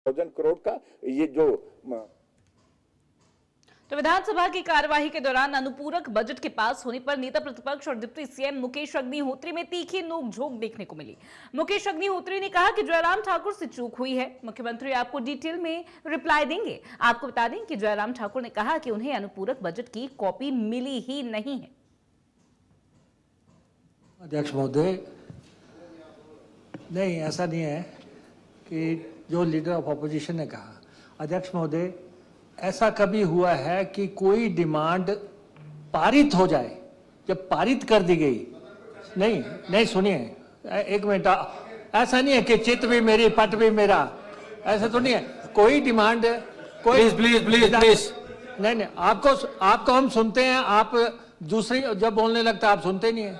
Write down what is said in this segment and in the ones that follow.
1000 करोड़ का ये जो तो विधानसभा की कार्यवाही के दौरान अनुपूरक बजट के पास होने पर नेता प्रतिपक्ष और डिप्टी सीएम मुकेश अग्निहोत्री में तीखी नोकझोंक देखने को मिली। मुकेश अग्निहोत्री ने कहा कि जयराम ठाकुर से चूक हुई है, मुख्यमंत्री आपको डिटेल में रिप्लाई देंगे। आपको बता दें कि जयराम ठाकुर ने कहा कि उन्हें अनुपूरक बजट की कॉपी मिली ही नहीं है। अध्यक्ष महोदय, नहीं ऐसा नहीं है कि जो लीडर ऑफ ऑपोजिशन ने कहा। अध्यक्ष महोदय, ऐसा कभी हुआ है कि कोई डिमांड पारित हो जाए, जब पारित कर दी गई? नहीं सुनिए, एक मिनट, ऐसा नहीं है कि चित भी मेरी पट भी मेरा, ऐसा तो नहीं है। कोई डिमांड, कोई प्लीज नहीं, आपको हम सुनते हैं, आप दूसरी जब बोलने लगता आप सुनते नहीं है।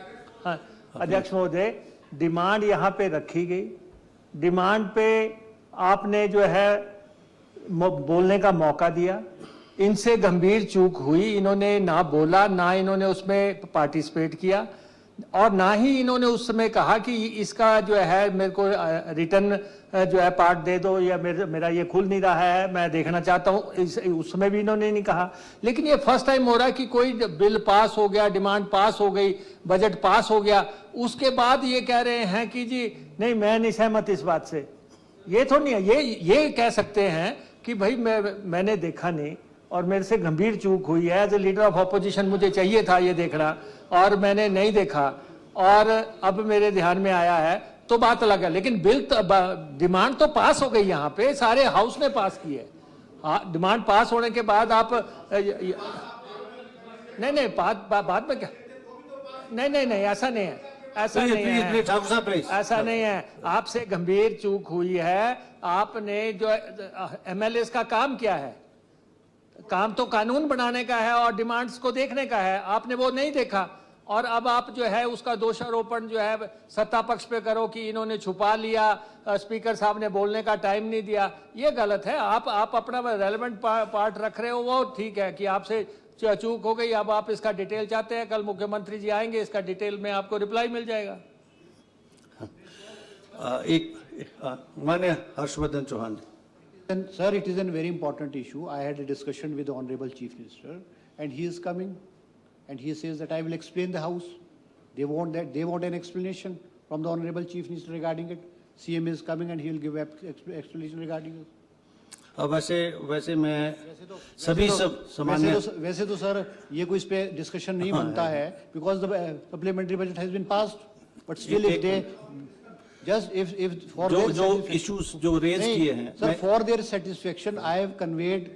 हाँ, अध्यक्ष महोदय, डिमांड यहाँ पे रखी गई, डिमांड पे आपने जो है बोलने का मौका दिया, इनसे गंभीर चूक हुई, इन्होंने ना बोला, ना इन्होंने उसमें पार्टिसिपेट किया, और ना ही इन्होंने उस समय कहा कि इसका जो है मेरे को रिटर्न जो है पार्ट दे दो, या मेरा ये खुल नहीं रहा है, मैं देखना चाहता हूँ, उस समय भी इन्होंने नहीं कहा। लेकिन ये फर्स्ट टाइम हो रहा है कि कोई बिल पास हो गया, डिमांड पास हो गई, बजट पास हो गया, उसके बाद ये कह रहे हैं कि जी नहीं, मैं नहीं सहमत इस बात से। ये तो नहीं है, ये कह सकते हैं कि भाई मैंने देखा नहीं और मेरे से गंभीर चूक हुई है, as a leader of opposition मुझे चाहिए था ये देखना और मैंने नहीं देखा और अब मेरे ध्यान में आया है, तो बात अलग है। लेकिन बिल डिमांड तो पास हो गई, यहाँ पे सारे हाउस ने पास की है। डिमांड पास होने के बाद आप नहीं बाद में क्या, नहीं ऐसा नहीं है, ऐसा नहीं है, ऐसा नहीं है। आपसे गंभीर चूक हुई है। आपने जो एमएलए का काम क्या है? काम तो कानून बनाने का है और डिमांड्स को देखने का है, आपने वो नहीं देखा, और अब आप जो है उसका दोषारोपण जो है सत्ता पक्ष पे करो कि इन्होंने छुपा लिया, स्पीकर साहब ने बोलने का टाइम नहीं दिया, ये गलत है। आप अपना रेलेवेंट पार्ट रख रहे हो, वो ठीक है कि आपसे चूक हो गई, अब आप इसका डिटेल चाहते हैं, कल मुख्यमंत्री जी आएंगे, इसका डिटेल में आपको रिप्लाई मिल जाएगा। एक माननीय Harshvardhan Chauhan. Sir, it is a very important issue. I had a discussion with the Honorable Chief Minister, and he is coming, and he says that I will explain the House. They want an explanation from the Honorable Chief Minister regarding it. CM is coming, and he will give explanation regarding it. वैसे मैं सभी सामान्य वैसे तो sir ये कोई इस पे डिस्कशन नहीं बनता है, because the supplementary budget has been passed, but still if they just if for जो issues जो raise किए हैं, sir, for their satisfaction I have conveyed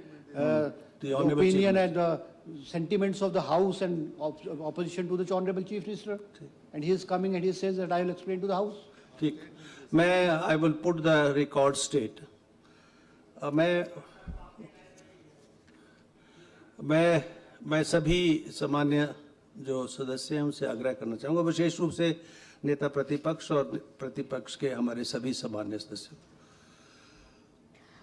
the opinion and the sentiments of the House and opposition to the Honorable Chief Minister, and he is coming and he says that I will explain to the House. ठीक, I will put the record straight. मैं सभी सामान्य जो सदस्य हैं उनसे आग्रह करना चाहूंगा, विशेष रूप से नेता प्रतिपक्ष और प्रतिपक्ष के हमारे सभी सामान्य सदस्य